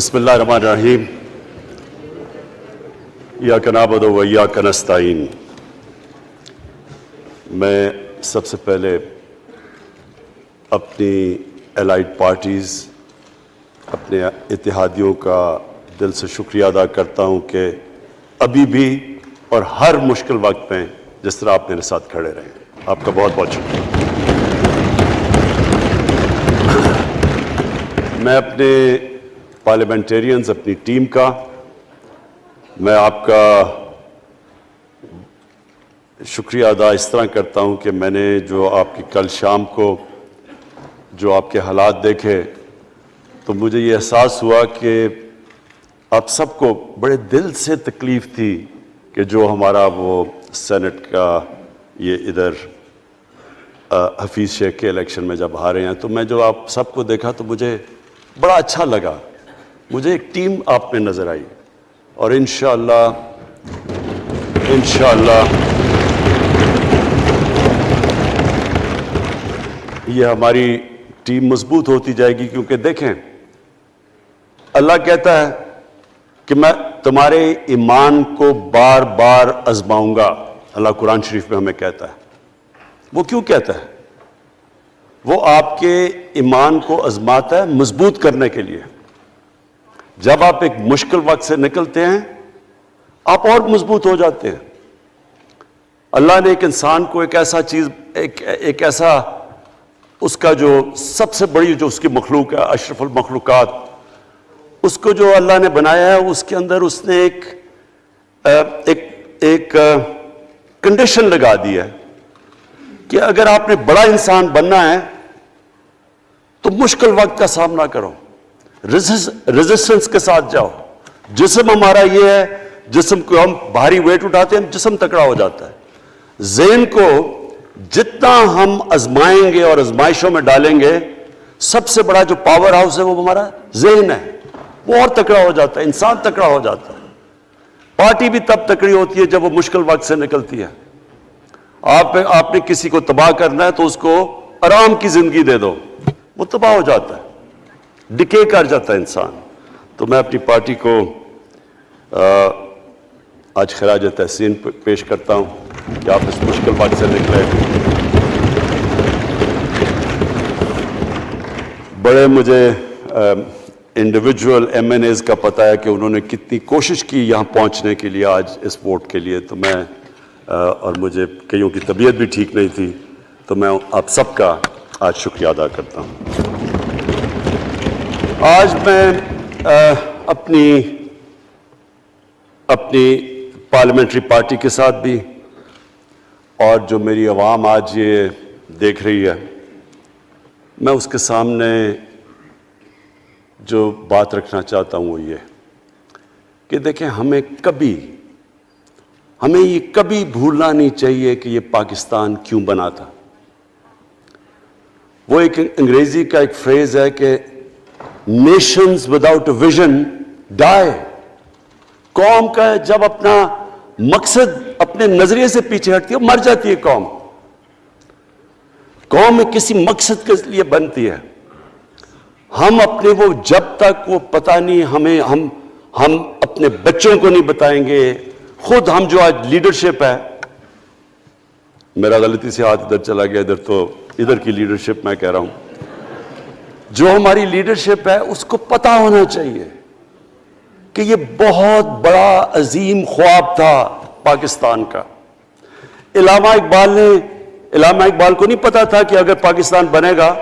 بسم اللہ الرحمن الرحیم ایاک نعبد و ایاک نستعین۔ میں سب سے پہلے اپنی الائڈ پارٹیز، اپنے اتحادیوں کا دل سے شکریہ ادا کرتا ہوں کہ ابھی بھی اور ہر مشکل وقت میں جس طرح آپ میرے ساتھ کھڑے رہے ہیں، آپ کا بہت بہت شکریہ۔ میں اپنے پارلیمنٹیرینز، اپنی ٹیم کا، میں آپ کا شکریہ ادا اس طرح کرتا ہوں کہ میں نے جو آپ کی کل شام کو جو آپ کے حالات دیکھے تو مجھے یہ احساس ہوا کہ آپ سب کو بڑے دل سے تکلیف تھی کہ جو ہمارا وہ سینٹ کا یہ ادھر حفیظ شیخ کے الیکشن میں جب ہارے ہیں، تو میں جو آپ سب کو دیکھا تو مجھے بڑا اچھا لگا۔ مجھے ایک ٹیم آپ میں نظر آئی، اور انشاءاللہ یہ ہماری ٹیم مضبوط ہوتی جائے گی، کیونکہ دیکھیں اللہ کہتا ہے کہ میں تمہارے ایمان کو بار بار آزماؤں گا۔ اللہ قرآن شریف میں ہمیں کہتا ہے۔ وہ کیوں کہتا ہے؟ وہ آپ کے ایمان کو آزماتا ہے مضبوط کرنے کے لیے۔ جب آپ ایک مشکل وقت سے نکلتے ہیں آپ اور مضبوط ہو جاتے ہیں۔ اللہ نے ایک انسان کو ایک ایسا چیز، ایک ایسا اس کا جو سب سے بڑی جو اس کی مخلوق ہے، اشرف المخلوقات، اس کو جو اللہ نے بنایا ہے، اس کے اندر اس نے ایک کنڈیشن لگا دی ہے کہ اگر آپ نے بڑا انسان بننا ہے تو مشکل وقت کا سامنا کرو، ریزسٹنس کے ساتھ جاؤ۔ جسم ہمارا یہ ہے، جسم کو ہم بھاری ویٹ اٹھاتے ہیں، جسم تکڑا ہو جاتا ہے۔ ذہن کو جتنا ہم آزمائیں گے اور آزمائشوں میں ڈالیں گے، سب سے بڑا جو پاور ہاؤس ہے وہ ہمارا ذہن ہے، وہ اور تکڑا ہو جاتا ہے، انسان تکڑا ہو جاتا ہے۔ پارٹی بھی تب تکڑی ہوتی ہے جب وہ مشکل وقت سے نکلتی ہے۔ آپ نے کسی کو تباہ کرنا ہے تو اس کو آرام کی زندگی دے دو، وہ تباہ ہو جاتا ہے، ڈکے کر جاتا ہے انسان۔ تو میں اپنی پارٹی کو آج خراج تحسین پیش کرتا ہوں کہ آپ اس مشکل وقت سے نکلے۔ بڑے مجھے انڈیویجول ایم این ایز کا پتہ ہے کہ انہوں نے کتنی کوشش کی یہاں پہنچنے کے لیے، آج اس ووٹ کے لیے۔ تو میں اور مجھے کئیوں کی طبیعت بھی ٹھیک نہیں تھی، تو میں آپ سب کا آج شکریہ ادا کرتا ہوں۔ آج میں اپنی پارلیمنٹری پارٹی کے ساتھ بھی، اور جو میری عوام آج یہ دیکھ رہی ہے، میں اس کے سامنے جو بات رکھنا چاہتا ہوں وہ یہ کہ دیکھیں، ہمیں یہ کبھی بھولنا نہیں چاہیے کہ یہ پاکستان کیوں بنا تھا۔ وہ ایک انگریزی کا ایک فریز ہے کہ نیشنز وداؤٹ اے ویژن ڈائی۔ قوم کا جب اپنا مقصد اپنے نظریے سے پیچھے ہٹتی ہے مر جاتی ہے قوم۔ قوم کسی مقصد کے لیے بنتی ہے۔ ہم اپنے وہ جب تک وہ پتہ نہیں ہم اپنے بچوں کو نہیں بتائیں گے، خود ہم جو آج لیڈرشپ ہے، میرا غلطی سے ہاتھ ادھر چلا گیا، ادھر کی لیڈرشپ میں کہہ رہا ہوں، جو ہماری لیڈرشپ ہے اس کو پتہ ہونا چاہیے کہ یہ بہت بڑا عظیم خواب تھا پاکستان کا۔ علامہ اقبال کو نہیں پتا تھا کہ اگر پاکستان بنے گا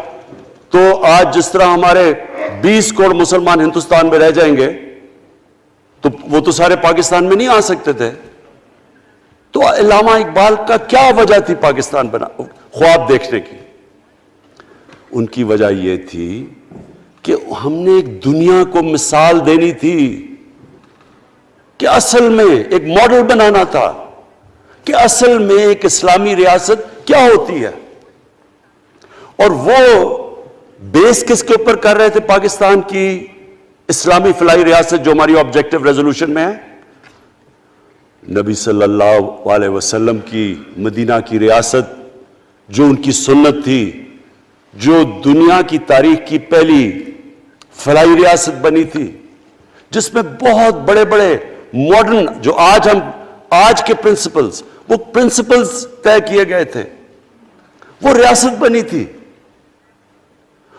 تو آج جس طرح ہمارے 20 کروڑ مسلمان ہندوستان میں رہ جائیں گے، تو وہ تو سارے پاکستان میں نہیں آ سکتے تھے۔ تو علامہ اقبال کا کیا وجہ تھی پاکستان خواب دیکھنے کی؟ ان کی وجہ یہ تھی کہ ہم نے ایک دنیا کو مثال دینی تھی، کہ اصل میں ایک ماڈل بنانا تھا کہ اصل میں ایک اسلامی ریاست کیا ہوتی ہے۔ اور وہ بیس کس کے اوپر کر رہے تھے پاکستان کی اسلامی فلاحی ریاست جو ہماری آبجیکٹو ریزولوشن میں ہے؟ نبی صلی اللہ علیہ وسلم کی مدینہ کی ریاست، جو ان کی سنت تھی، جو دنیا کی تاریخ کی پہلی فلاحی ریاست بنی تھی، جس میں بہت بڑے بڑے ماڈرن جو آج کے پرنسپلز، وہ پرنسپلز طے کیے گئے تھے. وہ ریاست بنی تھی،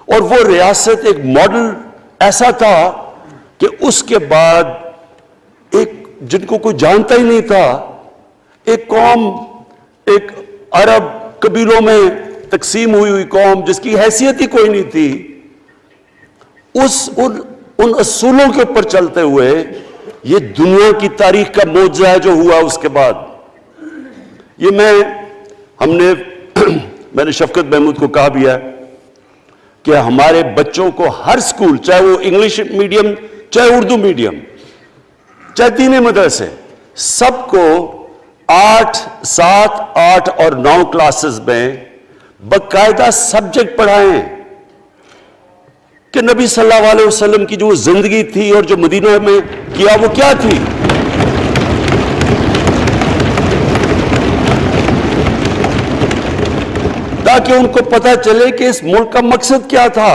اور وہ ریاست ایک ماڈل ایسا تھا کہ اس کے بعد ایک جن کو کوئی جانتا ہی نہیں تھا، ایک قوم، ایک عرب قبیلوں میں تقسیم ہوئی قوم جس کی حیثیت ہی کوئی نہیں تھی، ان اصولوں کے اوپر چلتے ہوئے یہ دنیا کی تاریخ کا معجزہ ہے جو ہوا اس کے بعد. یہ میں نے شفقت محمود کو کہا بھی ہے کہ ہمارے بچوں کو ہر سکول، چاہے وہ انگلش میڈیم، چاہے اردو میڈیم، چاہے دینی مدرسے، سب کو 8، 7، 8 اور 9 کلاسز میں باقاعدہ سبجیکٹ پڑھائیں کہ نبی صلی اللہ علیہ وسلم کی جو زندگی تھی اور جو مدینہ میں کیا وہ کیا تھی. تاکہ ان کو پتہ چلے کہ اس ملک کا مقصد کیا تھا.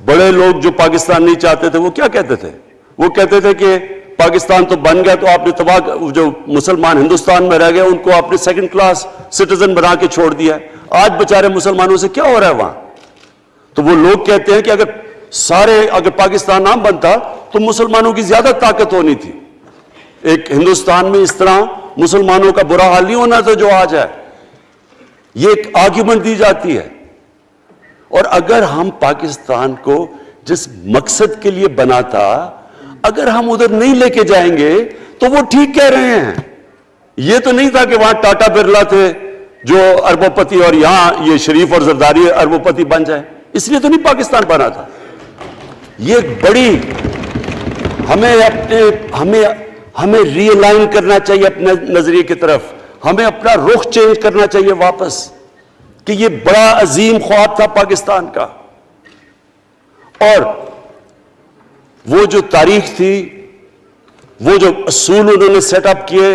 بڑے لوگ جو پاکستان نہیں چاہتے تھے وہ کیا کہتے تھے؟ وہ کہتے تھے کہ پاکستان تو بن گیا تو آپ نے تباہ، جو مسلمان ہندوستان میں رہ گئے ان کو آپ نے سیکنڈ کلاس سٹیزن بنا کے چھوڑ دیا. آج بیچارے مسلمانوں سے کیا ہو رہا ہے وہاں؟ تو وہ لوگ کہتے ہیں کہ اگر پاکستان نہ بنتا تو مسلمانوں کی زیادہ طاقت ہونی تھی. ایک ہندوستان میں اس طرح مسلمانوں کا برا حال نہیں ہونا تھا جو آج ہے. یہ ایک آرگیومنٹ دی جاتی ہے. اور اگر ہم پاکستان کو جس مقصد کے لیے بنا تھا اگر ہم ادھر نہیں لے کے جائیں گے تو وہ ٹھیک کہہ رہے ہیں. یہ تو نہیں تھا کہ وہاں ٹاٹا برلا تھے جو اربوں پتی اور یہاں یہ شریف اور زرداری اربوں پتی بن جائیں. اس لیے تو نہیں پاکستان بنا تھا. یہ بڑی ہمیں ری الائن کرنا چاہیے اپنے نظریے کی طرف. ہمیں اپنا رخ چینج کرنا چاہیے واپس کہ یہ بڑا عظیم خواب تھا پاکستان کا. اور وہ جو تاریخ تھی، وہ جو اصول انہوں نے سیٹ اپ کیے،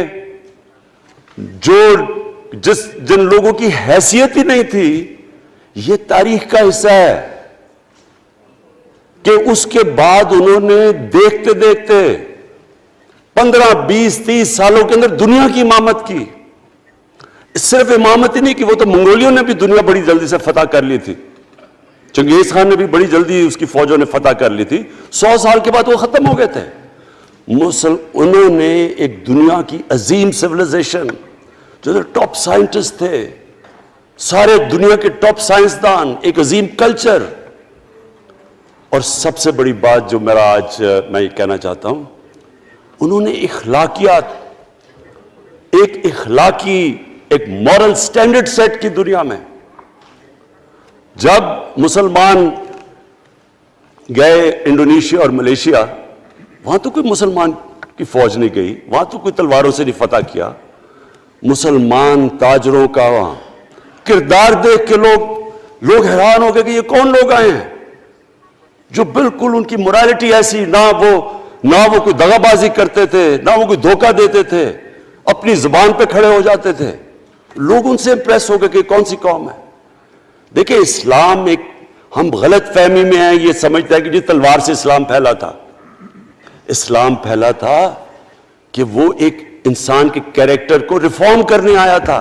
جن لوگوں کی حیثیت ہی نہیں تھی، یہ تاریخ کا حصہ ہے کہ اس کے بعد انہوں نے دیکھتے دیکھتے 15، 20، 30 سالوں کے اندر دنیا کی امامت کی. صرف امامت ہی نہیں کہ وہ تو منگولیوں نے بھی دنیا بڑی جلدی سے فتح کر لی تھی. چنگیز خان نے بھی بڑی جلدی اس کی فوجوں نے فتح کر لی تھی. 100 سال کے بعد وہ ختم ہو گئے تھے. انہوں نے ایک دنیا کی عظیم سیویلائزیشن، جو ٹاپ سائنٹسٹ تھے، سارے دنیا کے ٹاپ سائنسدان، ایک عظیم کلچر. اور سب سے بڑی بات جو آج میں یہ کہنا چاہتا ہوں، انہوں نے اخلاقیات، ایک مورل سٹینڈرڈ سیٹ کی دنیا میں. جب مسلمان گئے انڈونیشیا اور ملیشیا، وہاں تو کوئی مسلمان کی فوج نہیں گئی، وہاں تو کوئی تلواروں سے نہیں فتح کیا. مسلمان تاجروں کا وہاں کردار دیکھ کے لوگ حیران ہو گئے کہ یہ کون لوگ آئے ہیں جو بالکل ان کی مورالٹی ایسی، نہ وہ کوئی دغا بازی کرتے تھے، نہ وہ کوئی دھوکہ دیتے تھے، اپنی زبان پہ کھڑے ہو جاتے تھے. لوگ ان سے امپریس ہو گئے کہ کون سی قوم ہے. دیکھیں اسلام ہم غلط فہمی میں ہیں، یہ سمجھتا ہے کہ جی تلوار سے اسلام پھیلا تھا. اسلام پھیلا تھا کہ وہ ایک انسان کے کیریکٹر کو ریفارم کرنے آیا تھا.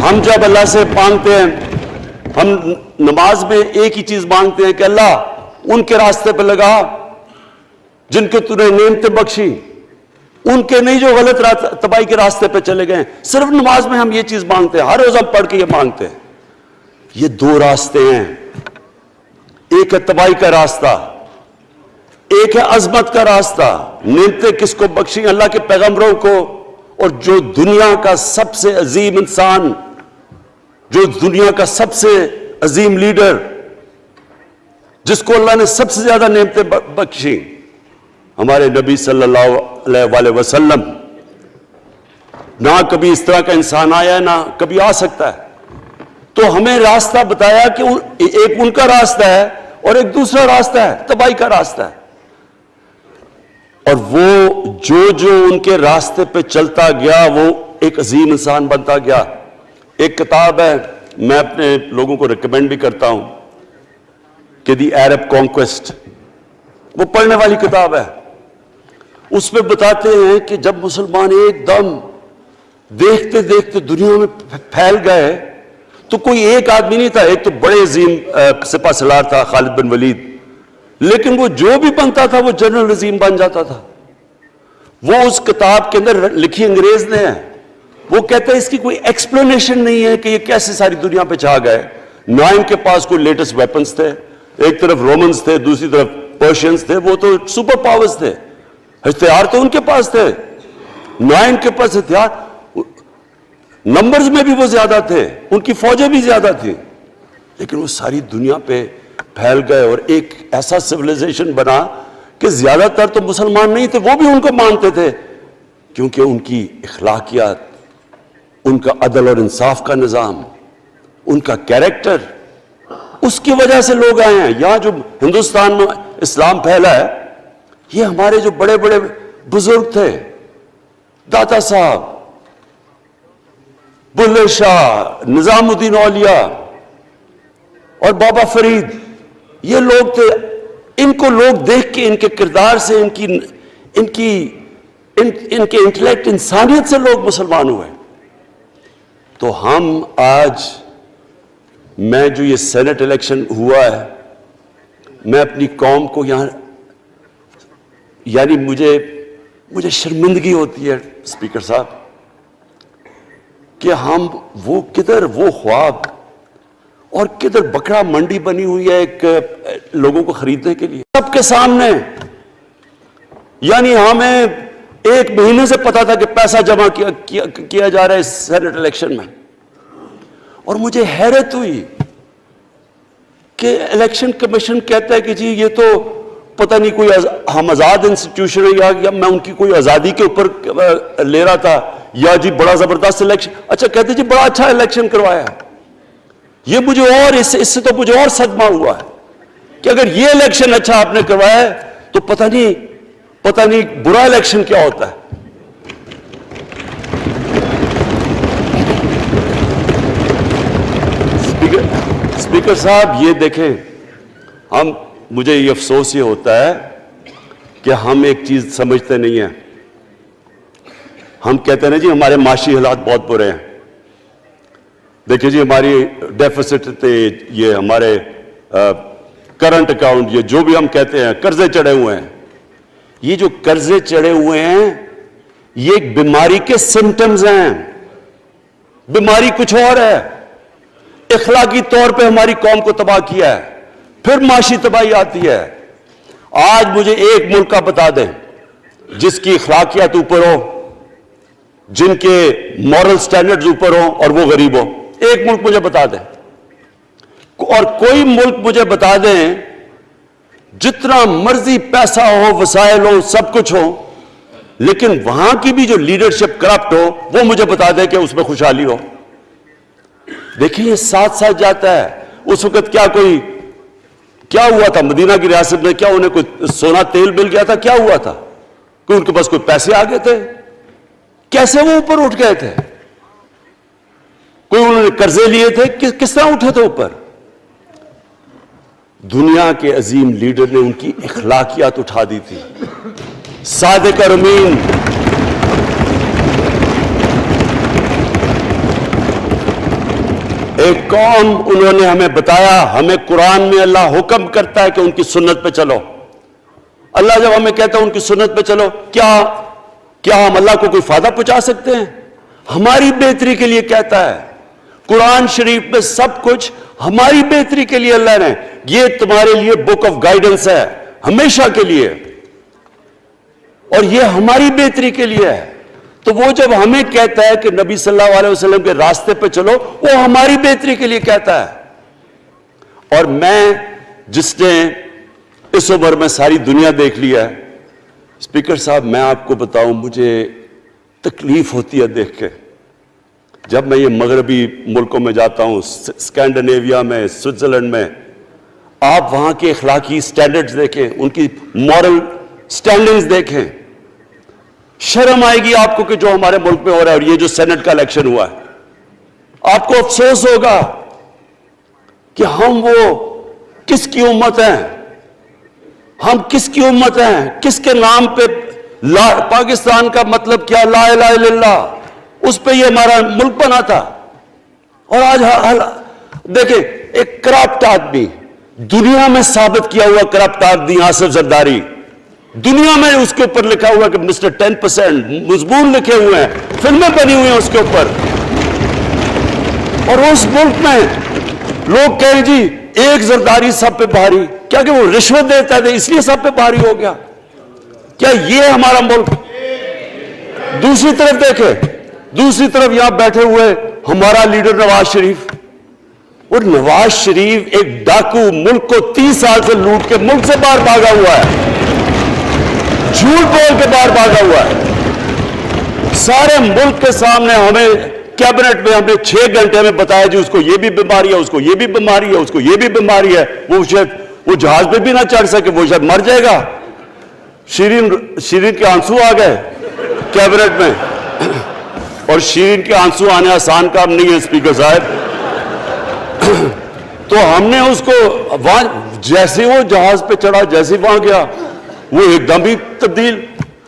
ہم جب اللہ سے مانگتے ہیں، ہم نماز میں ایک ہی چیز مانگتے ہیں کہ اللہ ان کے راستے پہ لگا جن کے تو نے نعمتیں بخشی، ان کے نہیں جو غلط تباہی کے راستے پہ چلے گئے. صرف نماز میں ہم یہ چیز مانگتے ہیں، ہر روز ہم پڑھ کے یہ مانگتے ہیں. یہ 2 راستے ہیں، ایک ہے تباہی کا راستہ، ایک ہے عظمت کا راستہ. نعمتیں کس کو بخشی؟ اللہ کے پیغمبروں کو. اور جو دنیا کا سب سے عظیم انسان، جو دنیا کا سب سے عظیم لیڈر، جس کو اللہ نے سب سے زیادہ نعمتیں بخشی، ہمارے نبی صلی اللہ علیہ وسلم. نہ کبھی اس طرح کا انسان آیا ہے، نہ کبھی آ سکتا ہے. تو ہمیں راستہ بتایا کہ ایک ان کا راستہ ہے اور ایک دوسرا راستہ ہے، تباہی کا راستہ ہے. اور وہ جو ان کے راستے پہ چلتا گیا وہ ایک عظیم انسان بنتا گیا. ایک کتاب ہے، میں اپنے لوگوں کو ریکمینڈ بھی کرتا ہوں، کہ دی عرب کانکویسٹ، وہ پڑھنے والی کتاب ہے. اس میں بتاتے ہیں کہ جب مسلمان ایک دم دیکھتے دیکھتے دنیا میں پھیل گئے تو کوئی ایک آدمی نہیں تھا. ایک تو بڑے عظیم سپہ سالار تھا خالد بن ولید، لیکن وہ جو بھی بنتا تھا وہ جنرل عظیم بن جاتا تھا. وہ اس کتاب کے اندر لکھی انگریز نے ہے. وہ کہتا ہے اس کی کوئی ایکسپلینیشن نہیں ہے کہ یہ کیسے ساری دنیا پہ چھا گئے. نہ ان کے پاس کوئی لیٹسٹ ویپنز تھے، ایک طرف رومنز تھے، دوسری طرف پرشینز تھے، وہ تو سپر پاورز تھے، ہتھیار تو ان کے پاس تھے. نہ ان کے پاس ہتھیار، نمبرز میں بھی وہ زیادہ تھے، ان کی فوجیں بھی زیادہ تھیں، لیکن وہ ساری دنیا پہ پھیل گئے اور ایک ایسا سویلائزیشن بنا کہ زیادہ تر تو مسلمان نہیں تھے، وہ بھی ان کو مانتے تھے، کیونکہ ان کی اخلاقیات، ان کا عدل اور انصاف کا نظام، ان کا کیریکٹر، اس کی وجہ سے لوگ آئے ہیں. یہاں جو ہندوستان میں اسلام پھیلا ہے، یہ ہمارے جو بڑے بڑے بزرگ تھے، داتا صاحب، بلے شاہ، نظام الدین اولیاء اور بابا فرید، یہ لوگ تھے. ان کو لوگ دیکھ کے، ان کے کردار سے، ان کے انٹلیکٹ، انسانیت سے لوگ مسلمان ہوئے. تو ہم آج، میں جو یہ سینٹ الیکشن ہوا ہے، میں اپنی قوم کو یہاں، یعنی مجھے شرمندگی ہوتی ہے اسپیکر صاحب کہ ہم وہ خواب اور کدھر بکرا منڈی بنی ہوئی ہے ایک لوگوں کو خریدنے کے لیے سب کے سامنے. یعنی ہمیں ایک مہینے سے پتا تھا کہ پیسہ جمع کیا جا رہا ہے اس سینٹ الیکشن میں، اور مجھے حیرت ہوئی کہ الیکشن کمیشن کہتا ہے کہ جی یہ تو پتہ نہیں کوئی ہم آزاد انسٹیٹیوشن ہے یا میں ان کی کوئی آزادی کے اوپر لے رہا تھا، یا جی بڑا زبردست الیکشن. اچھا کہتے جی بڑا اچھا الیکشن کروایا. یہ مجھے اور اس سے تو مجھے اور صدمہ ہوا ہے کہ اگر یہ الیکشن اچھا آپ نے کروایا ہے تو پتہ نہیں برا الیکشن کیا ہوتا ہے. اسپیکر صاحب یہ دیکھیں، مجھے یہ افسوس یہ ہوتا ہے کہ ہم ایک چیز سمجھتے نہیں ہیں. ہم کہتے ہیں نا جی ہمارے معاشی حالات بہت برے ہیں. دیکھیں جی ہماری ڈیفیسٹ تھے، یہ ہمارے کرنٹ اکاؤنٹ، یہ جو بھی ہم کہتے ہیں قرضے چڑھے ہوئے ہیں. یہ جو قرضے چڑھے ہوئے ہیں یہ ایک بیماری کے سمٹمز ہیں. بیماری کچھ اور ہے. اخلاقی طور پہ ہماری قوم کو تباہ کیا ہے، پھر معاشی تباہی آتی ہے. آج مجھے ایک ملک کا بتا دیں جس کی اخلاقیات اوپر ہو، جن کے مورل سٹینڈرڈز اوپر ہوں اور وہ غریب ہو. ایک ملک مجھے بتا دیں، اور کوئی ملک مجھے بتا دیں جتنا مرضی پیسہ ہو، وسائل ہو، سب کچھ ہو، لیکن وہاں کی بھی جو لیڈرشپ کرپٹ ہو وہ مجھے بتا دیں کہ اس میں خوشحالی ہو. دیکھیں یہ ساتھ ساتھ جاتا ہے. اس وقت کیا ہوا تھا مدینہ کی ریاست میں؟ کیا انہیں کوئی سونا تیل مل گیا تھا؟ کیا ہوا تھا؟ کہ ان کے پاس کوئی پیسے آ گئے تھے؟ کیسے وہ اوپر اٹھ گئے تھے؟ کوئی انہوں نے قرضے لیے تھے؟ کس طرح اٹھے تھے اوپر؟ دنیا کے عظیم لیڈر نے ان کی اخلاقیات اٹھا دی تھی. صادق اور امین، ایک قوم، انہوں نے ہمیں بتایا. ہمیں قرآن میں اللہ حکم کرتا ہے کہ ان کی سنت پہ چلو. اللہ جب ہمیں کہتا ہے ان کی سنت پہ چلو، کیا ہم اللہ کو کوئی فائدہ پہنچا سکتے ہیں؟ ہماری بہتری کے لیے کہتا ہے. قرآن شریف میں سب کچھ ہماری بہتری کے لیے اللہ نے، یہ تمہارے لیے بک آف گائیڈنس ہے ہمیشہ کے لیے، اور یہ ہماری بہتری کے لیے ہے. تو وہ جب ہمیں کہتا ہے کہ نبی صلی اللہ علیہ وسلم کے راستے پہ چلو، وہ ہماری بہتری کے لیے کہتا ہے. اور میں جس نے اس عمر میں ساری دنیا دیکھ لیا ہے، اسپیکر صاحب میں آپ کو بتاؤں مجھے تکلیف ہوتی ہے دیکھ کے. جب میں یہ مغربی ملکوں میں جاتا ہوں، اسکینڈینیویا میں، سوئٹزرلینڈ میں، آپ وہاں کے اخلاقی سٹینڈرڈز دیکھیں، ان کی مورل سٹینڈنگز دیکھیں، شرم آئے گی آپ کو کہ جو ہمارے ملک میں ہو رہا ہے. اور یہ جو سینٹ کا الیکشن ہوا ہے، آپ کو افسوس ہوگا کہ ہم وہ کس کی امت ہیں ہم؟ کس کی امت ہیں؟ کس کے نام پہ پاکستان کا مطلب کیا؟ لا الہ الا اللہ، اس پہ یہ ہمارا ملک بنا تھا۔ اور آج دیکھیں، ایک کرپٹ آدمی، دنیا میں ثابت کیا ہوا کرپٹ آدمی آصف زرداری، دنیا میں اس کے اوپر لکھا ہوا کہ مسٹر 10%، مضمون لکھے ہوئے ہیں، فلمیں بنی ہوئی ہیں اس کے اوپر۔ اور اس ملک میں لوگ کہیں جی ایک زرداری سب پہ بھاری، کیا کہ وہ رشوت دیتا تھا اس لیے سب پہ بھاری ہو گیا؟ کیا یہ ہمارا ملک؟ دوسری طرف دیکھیں، دوسری طرف یہاں بیٹھے ہوئے ہمارا لیڈر نواز شریف، اور نواز شریف ایک ڈاکو، ملک کو 30 سال سے لوٹ کے ملک سے باہر بھاگا ہوا ہے، جھوٹ بول کے باہر بھاگا ہوا ہے۔ سارے ملک کے سامنے ہمیں کیبنٹ میں ہم نے 6 گھنٹے میں بتایا جی اس کو یہ بھی بیماری ہے، اس کو یہ بھی بیماری ہے، اس کو یہ بھی بیماری ہے، وہ شاید وہ جہاز پہ بھی نہ چڑھ سکے، وہ شاید مر جائے گا۔ شیرین کے آنسو آ گئے کیبنٹ میں، اور شیرین کے آنسو آنے آسان کام نہیں ہے اسپیکر صاحب۔ تو ہم نے اس کو وہاں جیسے وہ جہاز پہ چڑھا، جیسے وہاں گیا، وہ ایک دم ہی تبدیل،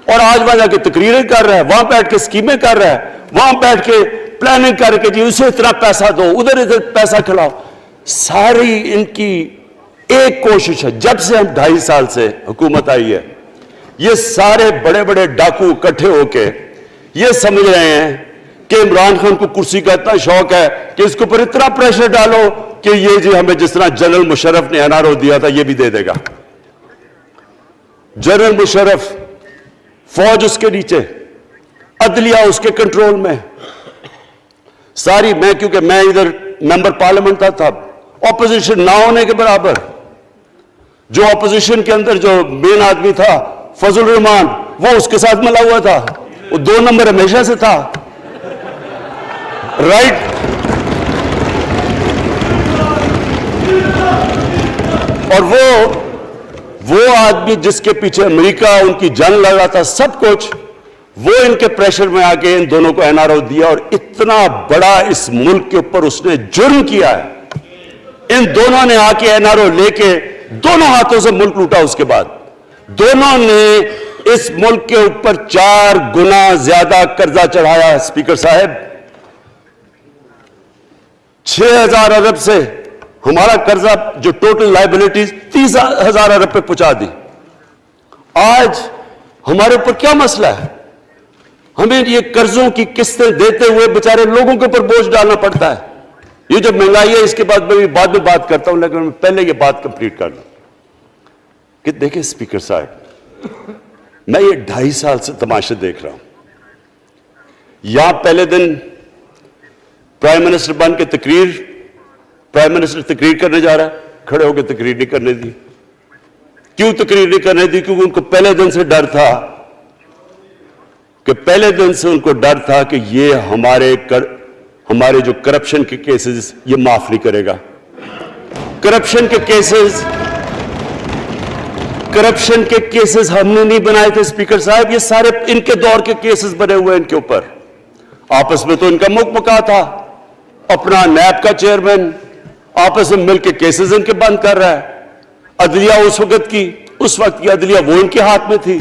اور آج وہاں جا کے تقریریں کر رہا ہے، وہاں بیٹھ کے اسکیمیں کر رہا ہے، وہاں بیٹھ کے پلاننگ کر کے جی اسے اتنا پیسہ دو، ادھر ادھر پیسہ کھلاؤ۔ ساری ان کی ایک کوشش ہے، جب سے ہم 2.5 سال سے حکومت آئی ہے، یہ سارے بڑے بڑے ڈاکو اکٹھے ہو کے یہ سمجھ رہے ہیں کہ عمران خان کو کرسی کا اتنا شوق ہے کہ اس کے اوپر اتنا پریشر ڈالو کہ یہ جی ہمیں جس طرح جنرل مشرف نے NRO دیا تھا یہ بھی دے دے گا۔ جنرل مشرف، فوج اس کے نیچے، عدلیہ اس کے کنٹرول میں ساری۔ میں کیونکہ میں ادھر ممبر پارلیمنٹ تھا، اپوزیشن نہ ہونے کے برابر، جو اپوزیشن کے اندر جو مین آدمی تھا فضل الرحمان، وہ اس کے ساتھ ملا ہوا تھا، وہ 2 نمبر ہمیشہ سے تھا، رائٹ۔ اور وہ آدمی جس کے پیچھے امریکہ ان کی جنگ لگا تھا، سب کچھ، وہ ان کے پریشر میں آ کے ان دونوں کو NRO دیا، اور اتنا بڑا اس ملک کے اوپر اس نے جرم کیا ہے۔ ان دونوں نے آ کے NRO لے کے دونوں ہاتھوں سے ملک لوٹا، اس کے بعد دونوں نے اس ملک کے اوپر 4 گنا زیادہ قرضہ چڑھایا ہے اسپیکر صاحب۔ 6,000 ارب سے ہمارا قرضہ جو ٹوٹل لائبلٹیز 30,000 ارب پہ پہنچا دی۔ آج ہمارے اوپر کیا مسئلہ ہے؟ ہمیں یہ قرضوں کی قسطیں دیتے ہوئے بیچارے لوگوں کے اوپر بوجھ ڈالنا پڑتا ہے۔ یہ جو مہنگائی ہے اس کے بعد میں بعد میں بات کرتا ہوں، لیکن میں پہلے یہ بات کمپلیٹ کر لوں کہ دیکھیں اسپیکر صاحب، میں یہ 2.5 سال سے تماشے دیکھ رہا ہوں۔ یہاں پہلے دن پرائم منسٹر بن کے پرائم منسٹر تقریر کرنے جا رہا ہے، کھڑے ہو کے تقریر نہیں کرنے دی۔ کیوں تقریر نہیں کرنے دی؟ کیونکہ ان کو پہلے دن سے ڈر تھا، کہ یہ ہمارے جو کرپشن کے کیسز یہ معاف نہیں کرے گا۔ کرپشن کے کیسز ہم نے نہیں بنائے تھے اسپیکر صاحب، یہ سارے ان کے دور کے کیسز بنے ہوئے ان کے اوپر۔ آپس میں تو ان کا مکمکا تھا، اپنا نیب کا چیئرمین آپس میں مل کے کیسز ان کے بند کر رہا ہے۔ عدلیہ اس وقت کی عدلیہ وہ ان کے ہاتھ میں تھی،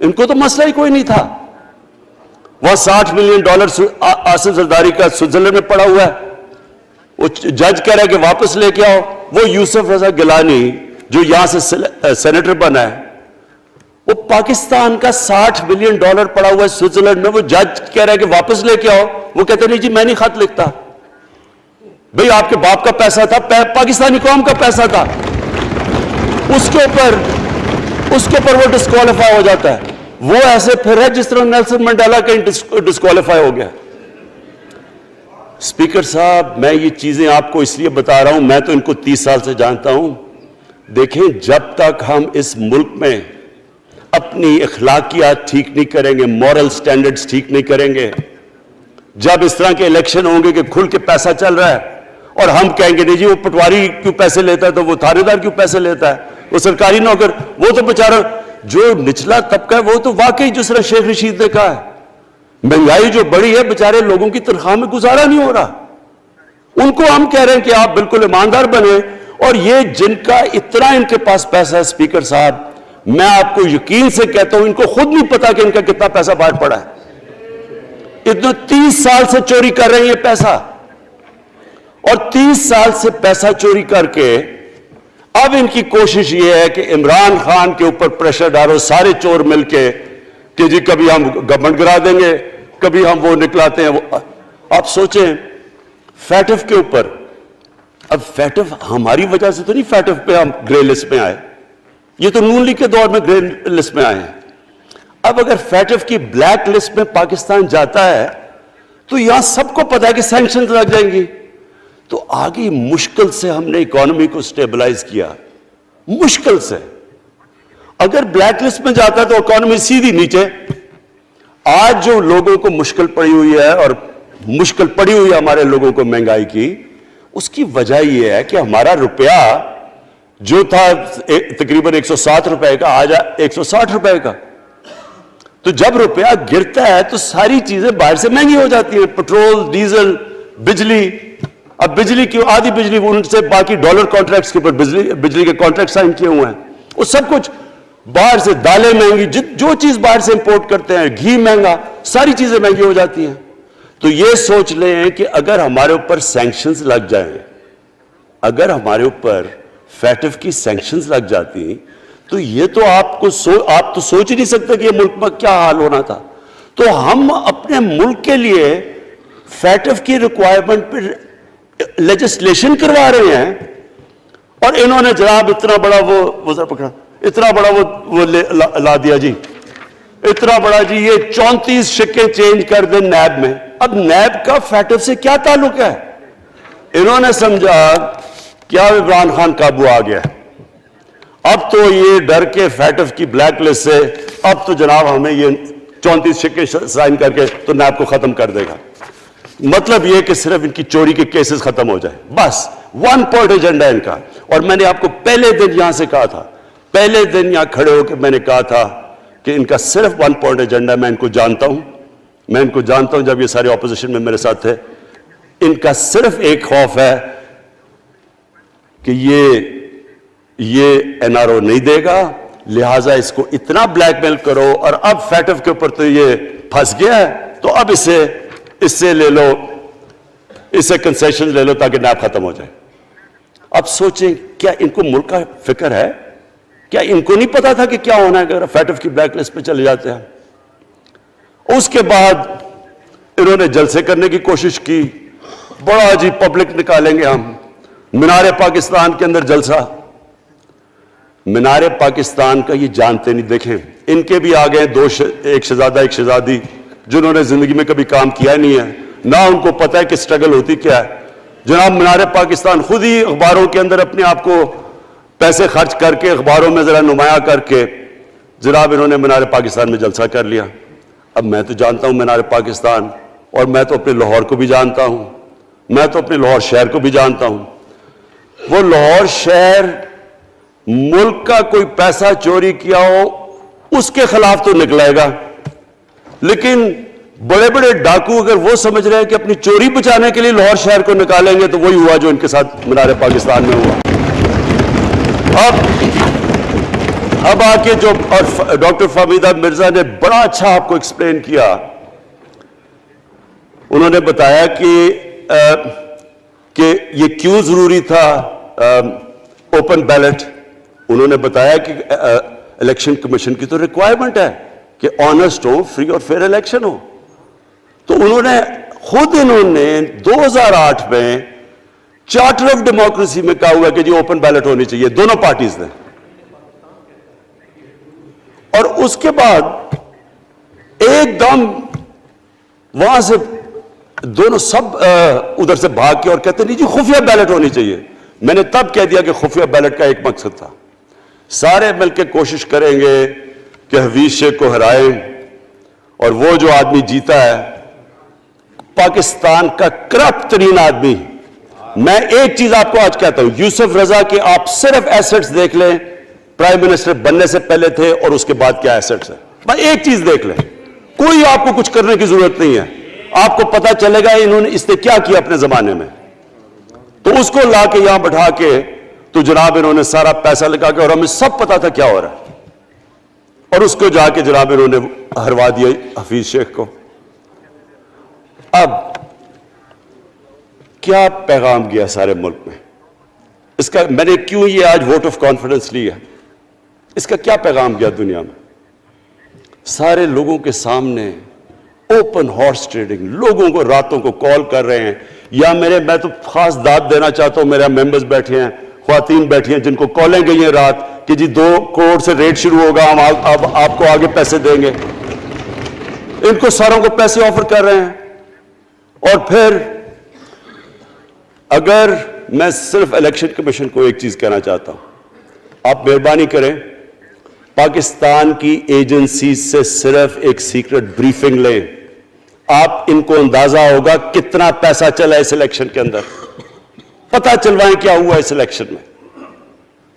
ان کو تو مسئلہ ہی کوئی نہیں تھا۔ وہ $60 ملین آصف زرداری کا سوئٹزرلینڈ میں پڑا ہوا ہے، وہ جج کہہ رہا ہے کہ واپس لے کے آؤ۔ وہ یوسف رضا گیلانی جو یہاں سے سینیٹر بنا ہے، وہ پاکستان کا $60 ملین پڑا ہوا ہے سوئٹزرلینڈ میں، وہ جج کہہ رہا ہے کہ واپس لے کے آؤ۔ وہ کہتے نہیں جی میں نہیں خط لکھتا۔ بھئی آپ کے باپ کا پیسہ تھا، پاکستانی قوم کا پیسہ تھا، اس کے اوپر وہ ڈسکوالیفائی ہو جاتا ہے۔ وہ ایسے پھر ہے جس طرح نیلسن منڈیلا کا ڈسکوالیفائی ہو گیا۔ اسپیکر صاحب، میں یہ چیزیں آپ کو اس لیے بتا رہا ہوں، میں تو ان کو 30 سال سے جانتا ہوں۔ دیکھیں، جب تک ہم اس ملک میں اپنی اخلاقیات ٹھیک نہیں کریں گے، مورل سٹینڈرڈز ٹھیک نہیں کریں گے، جب اس طرح کے الیکشن ہوں گے کہ کھل کے پیسہ چل رہا ہے اور ہم کہیں گے نہیں جی وہ پٹواری کیوں پیسے لیتا ہے، تو وہ تھانے دار کیوں پیسے لیتا ہے، وہ سرکاری نوکر، وہ تو بیچارہ جو نچلا طبقہ ہے وہ تو واقعی جس طرح شیخ رشید نے کہا ہے، مہنگائی جو بڑی ہے بیچارے لوگوں کی تنخواہ میں گزارا نہیں ہو رہا۔ ان کو ہم کہہ رہے ہیں کہ آپ بالکل ایماندار بنے، اور یہ جن کا اتنا ان کے پاس پیسہ ہے اسپیکر صاحب، میں آپ کو یقین سے کہتا ہوں ان کو خود نہیں پتا کہ ان کا کتنا پیسہ باہر پڑا ہے۔ اتنا 30 سال سے چوری کر رہے ہیں یہ پیسہ، اور 30 سال سے پیسہ چوری کر کے اب ان کی کوشش یہ ہے کہ عمران خان کے اوپر پریشر ڈالو سارے چور مل کے کہ جی کبھی ہم گورنمنٹ گرا دیں گے، کبھی ہم وہ نکلاتے ہیں وہ۔ آپ سوچیں فیٹف کے اوپر، اب فیٹف ہماری وجہ سے تو نہیں فیٹف پہ ہم گرے لسٹ میں آئے، یہ تو نون لیگ کے دور میں گرے لسٹ میں آئے ہیں۔ اب اگر فیٹف کی بلیک لسٹ میں پاکستان جاتا ہے تو یہاں سب کو پتا ہے کہ سینکشنز لگ جائیں گی، تو آگے مشکل سے ہم نے اکانومی کو سٹیبلائز کیا، مشکل سے۔ اگر بلیک لسٹ میں جاتا ہے تو اکانومی سیدھی نیچے۔ آج جو لوگوں کو مشکل پڑی ہوئی ہے، اور مشکل پڑی ہوئی ہے ہمارے لوگوں کو مہنگائی کی، اس کی وجہ یہ ہے کہ ہمارا روپیہ جو تھا تقریباً 107 روپے کا، آج 160 روپے کا۔ تو جب روپیہ گرتا ہے تو ساری چیزیں باہر سے مہنگی ہو جاتی ہیں، پٹرول، ڈیزل، بجلی۔ اب بجلی کی آدھی بجلی ان سے باقی ڈالر کانٹریکٹس کے اوپر بجلی کے کانٹریکٹ سائن کیے ہوئے ہیں، وہ سب کچھ باہر سے، دالیں مہنگی، جو چیز باہر سے امپورٹ کرتے ہیں، گھی مہنگا، ساری چیزیں مہنگی ہو جاتی ہیں۔ تو یہ سوچ لیں کہ اگر ہمارے اوپر سینکشنز لگ جائیں، اگر ہمارے اوپر فیٹف کی سینکشنز لگ جاتی تو یہ تو آپ تو سوچ ہی نہیں سکتے کہ یہ ملک میں کیا حال ہونا تھا۔ تو ہم اپنے ملک کے لیے فیٹف کی ریکوائرمنٹ پہ لیجسلیشن کروا رہے ہیں، اور انہوں نے جناب اتنا بڑا وہ ذرا پکڑا، اتنا بڑا وہ لا دیا جی، اتنا بڑا جی، یہ 34 شکیں چینج کر دیں نیب میں۔ اب نیب کا فیٹف سے کیا تعلق ہے؟ انہوں نے سمجھا کیا عمران خان قابو آ گیا، اب تو یہ ڈر کے فیٹف کی بلیک لسٹ سے اب تو جناب ہمیں یہ 34 شکیں سائن کر کے تو نیب کو ختم کر دے گا۔ مطلب یہ کہ صرف ان کی چوری کے کیسز ختم ہو جائے، بس ون پوائنٹ ایجنڈا ان کا۔ اور میں نے آپ کو پہلے دن یہاں سے کہا تھا، پہلے دن یہاں کھڑے ہو کے میں نے کہا تھا کہ ان کا صرف ون پوائنٹ ایجنڈا، میں ان کو جانتا ہوں، میں ان کو جانتا ہوں، جب یہ سارے اپوزیشن میں میرے ساتھ تھے، ان کا صرف ایک خوف ہے کہ یہ این آر او نہیں دے گا، لہٰذا اس کو اتنا بلیک میل کرو، اور اب فیٹف کے اوپر تو یہ پھنس گیا ہے تو اب اس سے لے لو، اس سے کنسیشن لے لو تاکہ نیب ختم ہو جائے۔ اب سوچیں کیا ان کو ملک کا فکر ہے؟ کیا ان کو نہیں پتا تھا کہ کیا ہونا ہے اگر فیٹف کی بلیک لسٹ پہ چلے جاتے ہیں؟ اس کے بعد انہوں نے جلسے کرنے کی کوشش کی، بڑا جی پبلک نکالیں گے ہم، مینار پاکستان کے اندر جلسہ۔ مینار پاکستان کا یہ جانتے نہیں، دیکھیں ان کے بھی آگئے ایک شہزادہ ایک شہزادی جنہوں نے زندگی میں کبھی کام کیا نہیں ہے، نہ ان کو پتہ ہے کہ سٹرگل ہوتی کیا ہے۔ جناب مینار پاکستان خود ہی اخباروں کے اندر اپنے آپ کو پیسے خرچ کر کے اخباروں میں ذرا نمایاں کر کے جناب انہوں نے مینار پاکستان میں جلسہ کر لیا۔ اب میں تو جانتا ہوں مینار پاکستان، اور میں تو اپنے لاہور کو بھی جانتا ہوں، میں تو اپنے لاہور شہر کو بھی جانتا ہوں۔ وہ لاہور شہر ملک کا کوئی پیسہ چوری کیا ہو اس کے خلاف تو نکلے گا، لیکن بڑے بڑے ڈاکو اگر وہ سمجھ رہے ہیں کہ اپنی چوری بچانے کے لیے لاہور شہر کو نکالیں گے تو وہی ہوا جو ان کے ساتھ مینار پاکستان میں ہوا۔ اب آ کے جو ڈاکٹر فہمیدہ مرزا نے بڑا اچھا آپ کو ایکسپلین کیا، انہوں نے بتایا کہ یہ کیوں ضروری تھا اوپن بیلٹ۔ انہوں نے بتایا کہ الیکشن کمیشن کی تو ریکوائرمنٹ ہے کہ آنسٹ ہو، فری اور فیئر الیکشن ہو۔ تو انہوں نے 2008 میں چارٹر آف ڈیموکریسی میں کہا ہوا کہ جی اوپن بیلٹ ہونی چاہیے، دونوں پارٹیز نے۔ اور اس کے بعد ایک دم وہاں سے دونوں سب ادھر سے بھاگ کے اور کہتے نہیں جی خفیہ بیلٹ ہونی چاہیے۔ میں نے تب کہہ دیا کہ خفیہ بیلٹ کا ایک مقصد تھا، سارے مل کے کوشش کریں گے کہ حفیظ شیخ کو ہرائیں، اور وہ جو آدمی جیتا ہے پاکستان کا کرپٹ ترین آدمی۔ میں ایک چیز آپ کو آج کہتا ہوں، یوسف رضا کے آپ صرف ایسٹس دیکھ لیں، پرائم منسٹر بننے سے پہلے تھے اور اس کے بعد کیا ایسٹس ہیں، بس ایک چیز دیکھ لیں، کوئی آپ کو کچھ کرنے کی ضرورت نہیں ہے، آپ کو پتا چلے گا انہوں نے اس نے کیا کیا اپنے زمانے میں۔ تو اس کو لا کے یہاں بٹھا کے تو جناب انہوں نے سارا پیسہ لگا کے, اور ہمیں سب پتا تھا کیا ہو رہا ہے, اور اس کو جا کے جناب انہوں نے ہروا دیا حفیظ شیخ کو. اب کیا پیغام گیا سارے ملک میں اس کا؟ میں نے کیوں یہ آج ووٹ آف کانفیڈنس لی ہے, اس کا کیا پیغام گیا دنیا میں؟ سارے لوگوں کے سامنے اوپن ہارس ٹریڈنگ, لوگوں کو راتوں کو کال کر رہے ہیں, یا میں تو خاص داد دینا چاہتا ہوں, میرے ممبرز بیٹھے ہیں, خواتین بیٹھی ہیں جن کو کالیں گئی ہیں رات کہ جی 2 کروڑ سے ریٹ شروع ہوگا, ہم اب آپ کو آگے پیسے دیں گے. ان کو ساروں کو پیسے آفر کر رہے ہیں. اور پھر اگر میں صرف الیکشن کمیشن کو ایک چیز کہنا چاہتا ہوں, آپ مہربانی کریں پاکستان کی ایجنسیز سے صرف ایک سیکرٹ بریفنگ لیں, آپ ان کو اندازہ ہوگا کتنا پیسہ چلا اس الیکشن کے اندر, پتہ چلوائیں کیا ہوا اس الیکشن میں,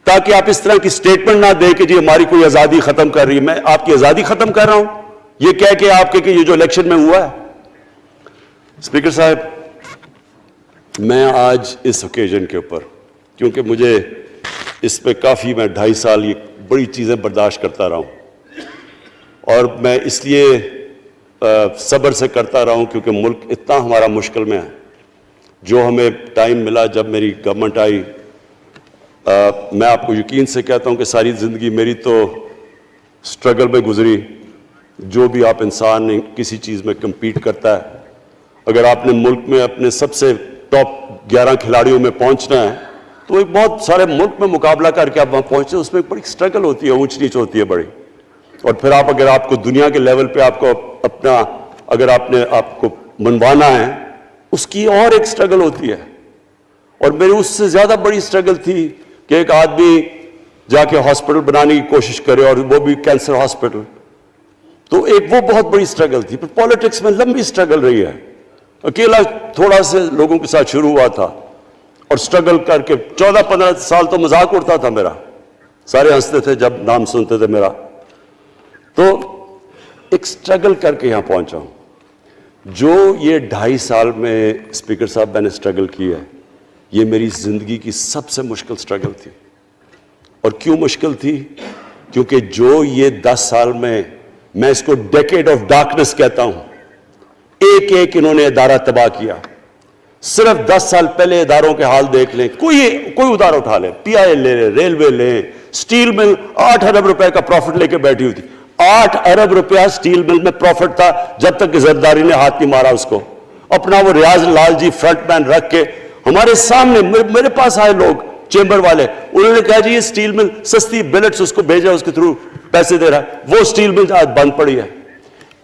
تاکہ آپ اس طرح کی سٹیٹمنٹ نہ دیں کہ جی ہماری کوئی آزادی ختم کر رہی ہے. میں آپ کی آزادی ختم کر رہا ہوں یہ کہہ کے آپ کہ یہ جو الیکشن میں ہوا ہے. اسپیکر صاحب, میں آج اس اوکیزن کے اوپر, کیونکہ مجھے اس پہ کافی, میں 2.5 سال یہ بڑی چیزیں برداشت کرتا رہا ہوں, اور میں اس لیے صبر سے کرتا رہا ہوں کیونکہ ملک اتنا ہمارا مشکل میں ہے. جو ہمیں ٹائم ملا جب میری گورنمنٹ آئی, میں آپ کو یقین سے کہتا ہوں کہ ساری زندگی میری تو سٹرگل میں گزری. جو بھی آپ انسان کسی چیز میں کمپیٹ کرتا ہے, اگر آپ نے ملک میں اپنے سب سے ٹاپ 11 کھلاڑیوں میں پہنچنا ہے تو ایک بہت سارے ملک میں مقابلہ کر کے آپ وہاں پہنچے, اس میں ایک بڑی سٹرگل ہوتی ہے, اونچ نیچ ہوتی ہے بڑی. اور پھر اگر آپ کو دنیا کے لیول پہ آپ کو اپنا, اگر آپ کو منوانا ہے, اس کی اور ایک سٹرگل ہوتی ہے. اور میری اس سے زیادہ بڑی سٹرگل تھی کہ ایک آدمی جا کے ہاسپٹل بنانے کی کوشش کرے, اور وہ بھی کینسر ہاسپٹل, تو ایک وہ بہت بڑی سٹرگل تھی. پھر پالیٹکس میں لمبی سٹرگل رہی ہے, اکیلا تھوڑا سے لوگوں کے ساتھ شروع ہوا تھا, اور سٹرگل کر کے 14-15 سال تو مذاق اڑتا تھا میرا, سارے ہنستے تھے جب نام سنتے تھے میرا. تو ایک سٹرگل کر کے یہاں پہنچا ہوں. جو یہ 2.5 سال میں اسپیکر صاحب میں نے سٹرگل کی ہے, یہ میری زندگی کی سب سے مشکل سٹرگل تھی. اور کیوں مشکل تھی؟ کیونکہ جو یہ 10 سال میں اس کو ڈیکیڈ آف ڈارکنس کہتا ہوں, ایک ایک انہوں نے ادارہ تباہ کیا. صرف 10 سال پہلے اداروں کے حال دیکھ لیں, کوئی ادارہ اٹھا لیں, پی آئی لے لیں, ریلوے لیں, سٹیل مل 8 ارب روپے کا پروفٹ لے کے بیٹھی ہوئی تھی. 8 ارب روپیہ سٹیل مل میں پروفٹ تھا جب تک کہ زرداری نے ہاتھ نہیں مارا اس کو. اپنا وہ ریاض لال جی فرنٹ مین رکھ کے ہمارے سامنے, میرے پاس آئے لوگ چیمبر والے, انہوں نے کہا جی یہ سٹیل مل سستی بلٹس اس کو بھیجا, اس کے تھرو پیسے دے رہا ہے, وہ سٹیل مل آج بند پڑی ہے.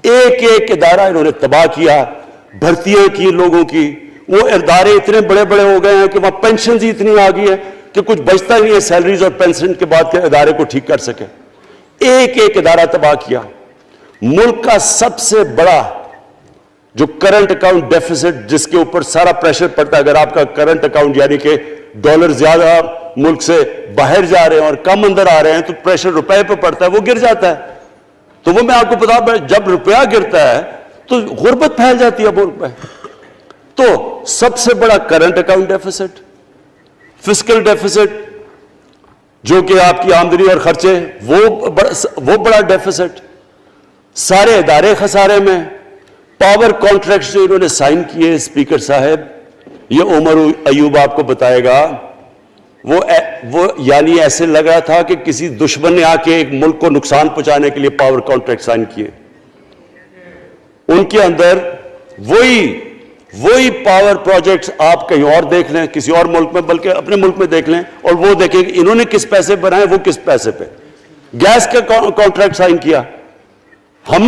ایک ایک ادارہ انہوں نے تباہ کیا, بھرتیاں کی لوگوں کی. وہ ادارے اتنے بڑے بڑے ہو گئے ہیں کہ وہاں پینشنز ہی اتنی آ گئی ہے کہ کچھ بچتا نہیں ہے سیلریز اور پینشن کے بعد کے ادارے کو ٹھیک کر سکے. ایک ایک ادارہ تباہ کیا. ملک کا سب سے بڑا جو کرنٹ اکاؤنٹ ڈیفیسٹ, جس کے اوپر سارا پریشر پڑتا ہے, اگر آپ کا کرنٹ اکاؤنٹ یعنی کہ ڈالر زیادہ ملک سے باہر جا رہے ہیں اور کم اندر آ رہے ہیں, تو پریشر روپے پہ پڑتا ہے, وہ گر جاتا ہے. تو وہ میں آپ کو بتا, جب روپیہ گرتا ہے تو غربت پھیل جاتی ہے ملک میں. تو سب سے بڑا current account deficit, fiscal deficits جو کہ آپ کی آمدنی اور خرچے, وہ بڑا ڈیفیسٹ. سارے ادارے خسارے میں. پاور کانٹریکٹس جو انہوں نے سائن کیے اسپیکر صاحب, یہ عمر ایوب آپ کو بتائے گا, وہ یعنی ایسے لگ رہا تھا کہ کسی دشمن نے آ کے ایک ملک کو نقصان پہنچانے کے لیے پاور کانٹریکٹ سائن کیے. ان کے اندر وہی پاور پروجیکٹس آپ کہیں اور دیکھ لیں, کسی اور ملک میں, بلکہ اپنے ملک میں دیکھ لیں, اور وہ دیکھیں کہ انہوں نے کس پیسے بنائے, وہ کس پیسے پہ. گیس کا کانٹریکٹ سائن کیا ہم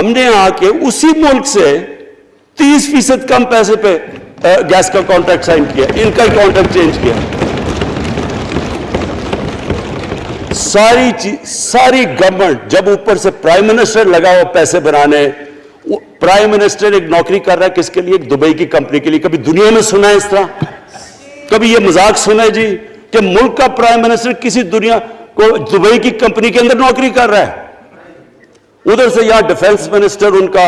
نے آ کے اسی ملک سے 30% کم پیسے پہ گیس کا کانٹریکٹ سائن کیا, ان کا کانٹریکٹ چینج کیا. ساری گورنمنٹ, جب اوپر سے پرائم منسٹر لگا ہوا پیسے بنانے. پرائم منسٹر ایک نوکری کر رہا ہے کس کے لیے؟ ایک دبئی کی کمپنی کے لیے. کبھی دنیا میں سنا ہے اس طرح؟ کبھی یہ مذاق سنا ہے جی کہ ملک کا پرائم منسٹر کسی دنیا کو دبئی کی کمپنی کے اندر نوکری کر رہا ہے؟ ادھر سے یہاں ڈیفنس منسٹر, ان کا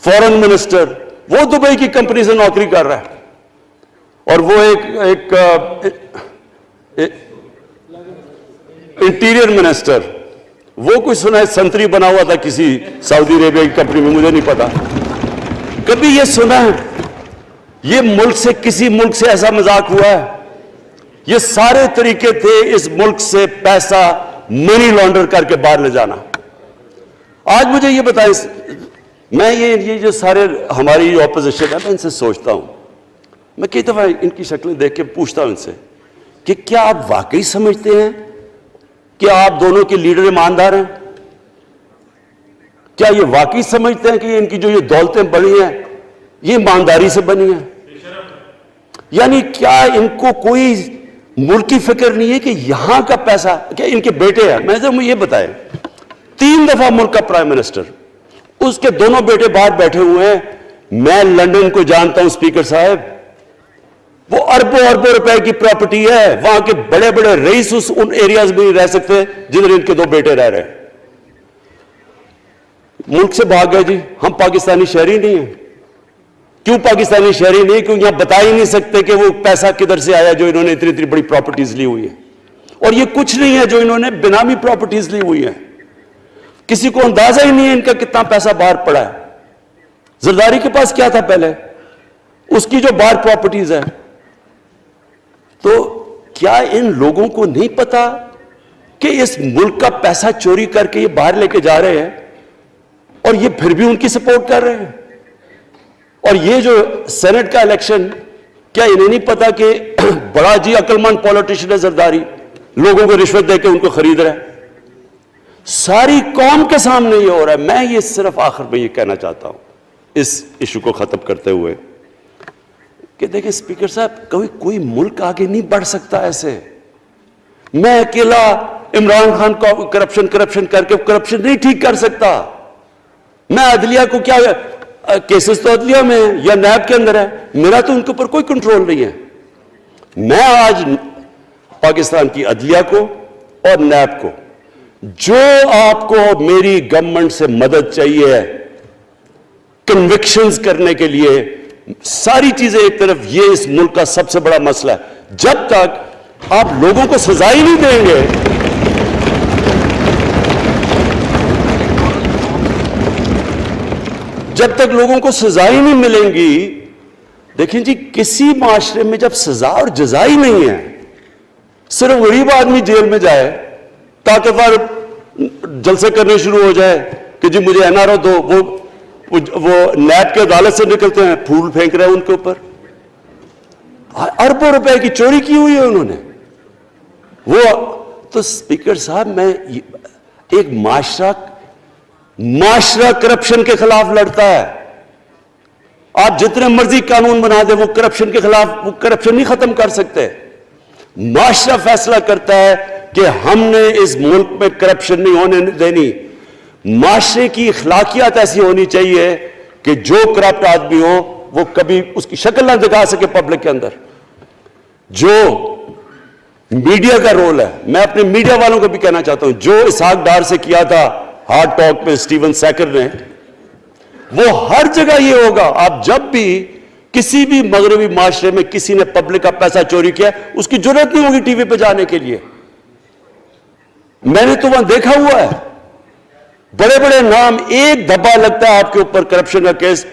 فورن منسٹر, وہ دبئی کی کمپنی سے نوکری کر رہا ہے. اور وہ ایک انٹیریئر منسٹر، وہ کوئی سنا ہے سنتری بنا ہوا تھا کسی سعودی عربیہ کی کمپنی میں، مجھے نہیں پتا. کبھی یہ سنا ہے یہ ملک سے کسی ملک سے ایسا مذاق ہوا ہے؟ یہ سارے طریقے تھے اس ملک سے پیسہ منی لانڈر کر کے باہر لے جانا. آج مجھے یہ بتائیں، میں یہ جو سارے ہماری اپوزیشن ہے، میں ان سے سوچتا ہوں، میں کئی دفعہ ان کی شکلیں دیکھ کے پوچھتا ہوں ان سے کہ کیا آپ واقعی سمجھتے ہیں کہ آپ دونوں کے لیڈر ایماندار ہیں؟ کیا یہ واقعی سمجھتے ہیں کہ ان کی جو یہ دولتیں بڑی ہیں یہ ایمانداری سے بنی ہیں؟ یعنی کیا ان کو کوئی ملک کی فکر نہیں ہے کہ یہاں کا پیسہ، کیا ان کے بیٹے ہیں؟ میں مجھے یہ بتائیں، 3 دفعہ ملک کا پرائم منسٹر، اس کے دونوں بیٹے باہر بیٹھے ہوئے ہیں. میں لندن کو جانتا ہوں اسپیکر صاحب، وہ اربوں اربوں روپے کی پراپرٹی ہے، وہاں کے بڑے بڑے رئیس ان ایریاز میں نہیں رہ سکتے جدھر ان کے 2 بیٹے رہ رہے ہیں. ملک سے بھاگ گئے جی، ہم پاکستانی شہری نہیں ہیں. کیوں پاکستانی شہری نہیں؟ کیوں یہاں بتا ہی نہیں سکتے کہ وہ پیسہ کدھر سے آیا جو انہوں نے اتنی بڑی پراپرٹیز لی ہوئی ہیں. اور یہ کچھ نہیں ہے جو انہوں نے بنامی پراپرٹیز لی ہوئی ہیں. کسی کو اندازہ ہی نہیں ہے ان کا کتنا پیسہ باہر پڑا ہے. زرداری کے پاس کیا تھا پہلے، اس کی جو باہر پراپرٹیز ہے. تو کیا ان لوگوں کو نہیں پتا کہ اس ملک کا پیسہ چوری کر کے یہ باہر لے کے جا رہے ہیں اور یہ پھر بھی ان کی سپورٹ کر رہے ہیں؟ اور یہ جو سینٹ کا الیکشن، کیا انہیں نہیں پتا کہ بڑا جی عقل مند پولیٹیشن ہے زرداری، لوگوں کو رشوت دے کے ان کو خرید رہا ہے؟ ساری قوم کے سامنے یہ ہو رہا ہے. میں یہ صرف آخر میں یہ کہنا چاہتا ہوں اس ایشو کو ختم کرتے ہوئے کہ دیکھیں اسپیکر صاحب، کوئی ملک آگے نہیں بڑھ سکتا ایسے. میں اکیلا عمران خان کو کرپشن کر کے کرپشن نہیں ٹھیک کر سکتا. میں عدلیہ کو کیا، کیسز تو عدلیہ میں یا نیب کے اندر ہے، میرا تو ان کے اوپر کوئی کنٹرول نہیں ہے. میں آج پاکستان کی عدلیہ کو اور نیب کو، جو آپ کو میری گورنمنٹ سے مدد چاہیے کنوکشنز کرنے کے لیے، ساری چیزیں ایک طرف، یہ اس ملک کا سب سے بڑا مسئلہ ہے. جب تک آپ لوگوں کو سزا ہی نہیں دیں گے، جب تک لوگوں کو سزا ہی نہیں ملیں گی. دیکھیں جی، کسی معاشرے میں جب سزا اور جزا ہی نہیں ہے، صرف غریب آدمی جیل میں جائے، طاقتور جلسے کرنے شروع ہو جائے کہ جی مجھے این آر او دو، وہ نیب کے عدالت سے نکلتے ہیں، پھول پھینک رہے ہیں ان کے اوپر. اربوں روپے کی چوری کی ہوئی ہے انہوں نے. وہ تو اسپیکر صاحب، میں ایک معاشرہ کرپشن کے خلاف لڑتا ہے. آپ جتنے مرضی قانون بنا دیں، وہ کرپشن کے خلاف، وہ کرپشن نہیں ختم کر سکتے. معاشرہ فیصلہ کرتا ہے کہ ہم نے اس ملک میں کرپشن نہیں ہونے دینی. معاشرے کی اخلاقیات ایسی ہونی چاہیے کہ جو کرپٹ آدمی ہو وہ کبھی اس کی شکل نہ دکھا سکے پبلک کے اندر. جو میڈیا کا رول ہے، میں اپنے میڈیا والوں کو بھی کہنا چاہتا ہوں، جو اسحاق ڈار سے کیا تھا ہارڈ ٹاک پہ سٹیون سیکر نے، وہ ہر جگہ یہ ہوگا. آپ جب بھی کسی بھی مغربی معاشرے میں کسی نے پبلک کا پیسہ چوری کیا، اس کی جرات نہیں ہوگی ٹی وی پہ جانے کے لیے. میں نے تو وہاں دیکھا ہوا ہے، بڑے بڑے نام، ایک دھبا لگتا ہے آپ کے اوپر کرپشن کا کیس،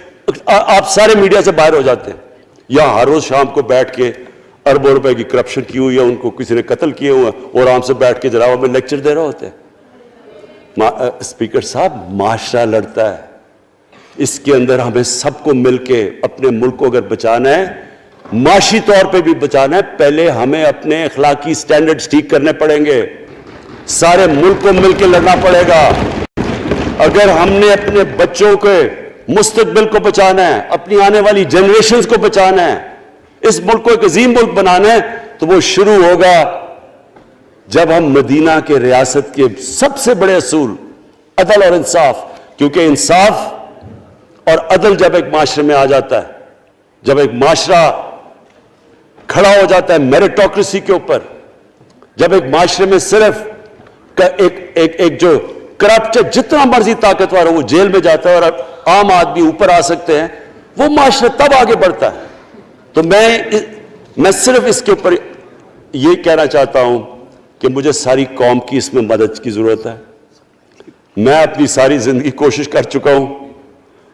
آپ سارے میڈیا سے باہر ہو جاتے ہیں. یہاں ہر روز شام کو بیٹھ کے اربوں روپے کی کرپشن کی ہوئی ہے، ان کو کسی نے قتل کیے ہوئے ہیں، اور آرام سے بیٹھ کے جراوہ میں لیکچر دے رہے ہوتے ہیں. اسپیکر صاحب، معاشرہ لڑتا ہے. اس کے اندر ہمیں سب کو مل کے اپنے ملک کو اگر بچانا ہے، معاشی طور پہ بھی بچانا ہے، پہلے ہمیں اپنے اخلاقی سٹینڈرڈز ٹھیک کرنے پڑیں گے. سارے ملک کو مل کے لڑنا پڑے گا. اگر ہم نے اپنے بچوں کے مستقبل کو بچانا ہے، اپنی آنے والی جنریشنز کو بچانا ہے، اس ملک کو ایک عظیم ملک بنانا ہے، تو وہ شروع ہوگا جب ہم مدینہ کے ریاست کے سب سے بڑے اصول عدل اور انصاف، کیونکہ انصاف اور عدل جب ایک معاشرے میں آ جاتا ہے، جب ایک معاشرہ کھڑا ہو جاتا ہے میریٹوکریسی کے اوپر، جب ایک معاشرے میں صرف ایک جو کرپٹ جتنا مرضی طاقتور ہو وہ جیل میں جاتا ہے اور عام آدمی اوپر آ سکتے ہیں، وہ معاشرہ تب آگے بڑھتا ہے. تو میں میں صرف اس کے اوپر یہ کہنا چاہتا ہوں کہ مجھے ساری قوم کی اس میں مدد کی ضرورت ہے. میں اپنی ساری زندگی کوشش کر چکا ہوں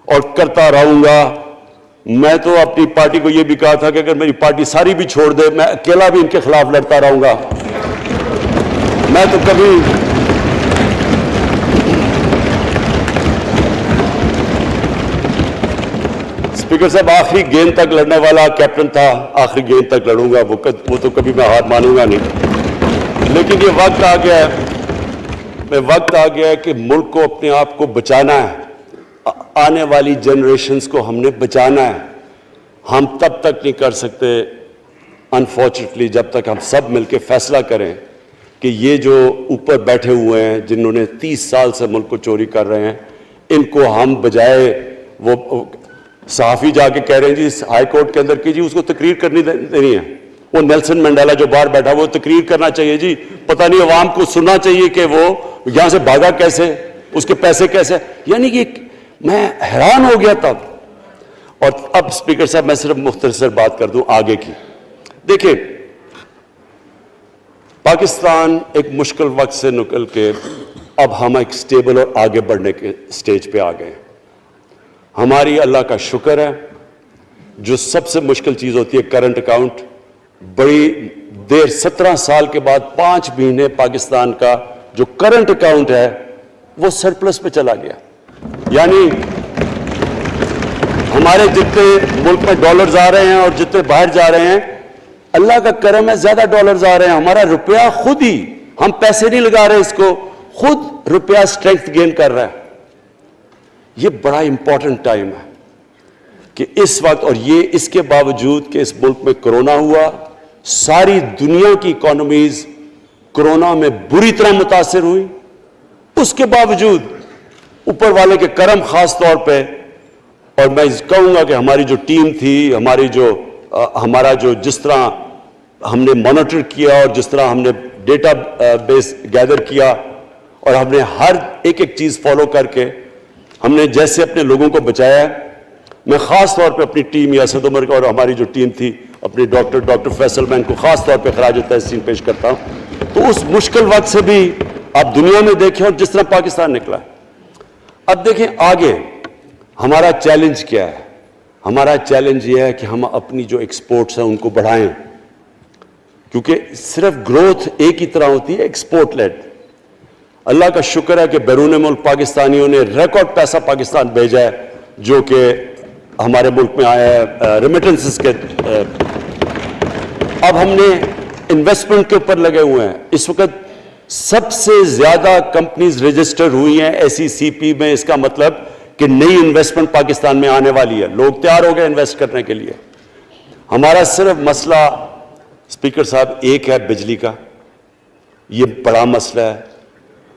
اور کرتا رہوں گا. میں تو اپنی پارٹی کو یہ بھی کہا تھا کہ اگر میری پارٹی ساری بھی چھوڑ دے میں اکیلا بھی ان کے خلاف لڑتا رہوں گا. میں تو کبھی اسپیکر صاحب آخری گیند تک لڑنے والا کیپٹن تھا. آخری گیند تک لڑوں گا, وہ تو کبھی میں ہار مانوں گا نہیں. لیکن یہ وقت آ گیا ہے کہ ملک کو اپنے آپ کو بچانا ہے. آنے والی جنریشنز کو ہم نے بچانا ہے. ہم تب تک نہیں کر سکتے انفارچونیٹلی جب تک ہم سب مل کے فیصلہ کریں کہ یہ جو اوپر بیٹھے ہوئے ہیں جنہوں نے 30 سال سے ملک کو چوری کر رہے ہیں, ان کو ہم بجائے وہ صحافی جا کے کہہ رہے ہیں جی ہائی کورٹ کے اندر کی جی اس کو تقریر کرنی دینی ہے. وہ نیلسن منڈیلا جو باہر بیٹھا وہ تقریر کرنا چاہیے جی. پتہ نہیں عوام کو سننا چاہیے کہ وہ یہاں سے بھاگا کیسے, اس کے پیسے کیسے. یعنی کہ میں حیران ہو گیا تب. اور اب اسپیکر صاحب میں صرف مختصر بات کر دوں آگے کی. دیکھیں پاکستان ایک مشکل وقت سے نکل کے اب ہم ایک سٹیبل اور آگے بڑھنے کے سٹیج پہ آ گئے. ہماری اللہ کا شکر ہے. جو سب سے مشکل چیز ہوتی ہے کرنٹ اکاؤنٹ, بڑی دیر 17 سال کے بعد 5 مہینے پاکستان کا جو کرنٹ اکاؤنٹ ہے وہ سرپلس پہ چلا گیا. یعنی ہمارے جتنے ملک میں ڈالرز آ رہے ہیں اور جتنے باہر جا رہے ہیں اللہ کا کرم ہے زیادہ ڈالرز آ رہے ہیں. ہمارا روپیہ خود ہی, ہم پیسے نہیں لگا رہے اس کو, خود روپیہ اسٹرینتھ گین کر رہا ہے. یہ بڑا امپورٹنٹ ٹائم ہے کہ اس وقت, اور یہ اس کے باوجود کہ اس ملک میں کرونا ہوا, ساری دنیا کی اکانومیز کرونا میں بری طرح متاثر ہوئی, اس کے باوجود اوپر والے کے کرم خاص طور پہ. اور میں کہوں گا کہ ہماری جو ٹیم تھی, ہمارا جو جس طرح ہم نے مانیٹر کیا اور جس طرح ہم نے ڈیٹا بیس گیدر کیا اور ہم نے ہر ایک چیز فالو کر کے ہم نے جیسے اپنے لوگوں کو بچایا ہے. میں خاص طور پہ اپنی ٹیم یاسد عمر اور ہماری جو ٹیم تھی اپنی ڈاکٹر فیصل میں ان کو خاص طور پہ خراج تحسین پیش کرتا ہوں. تو اس مشکل وقت سے بھی آپ دنیا میں دیکھیں اور جس طرح پاکستان نکلا. اب دیکھیں آگے ہمارا چیلنج کیا ہے. ہمارا چیلنج یہ ہے کہ ہم اپنی جو ایکسپورٹس ہیں ان کو بڑھائیں, کیونکہ صرف گروتھ ایک ہی طرح ہوتی ہے ایکسپورٹ لیڈ. اللہ کا شکر ہے کہ بیرون ملک پاکستانیوں نے ریکارڈ پیسہ پاکستان بھیجا ہے جو کہ ہمارے ملک میں آیا ہے ریمیٹنسز کے. اب ہم نے انویسٹمنٹ کے اوپر لگے ہوئے ہیں. اس وقت سب سے زیادہ کمپنیز رجسٹر ہوئی ہیں SECP میں. اس کا مطلب کہ نئی انویسٹمنٹ پاکستان میں آنے والی ہے. لوگ تیار ہو گئے انویسٹ کرنے کے لیے. ہمارا صرف مسئلہ اسپیکر صاحب ایک ہے بجلی کا. یہ بڑا مسئلہ ہے.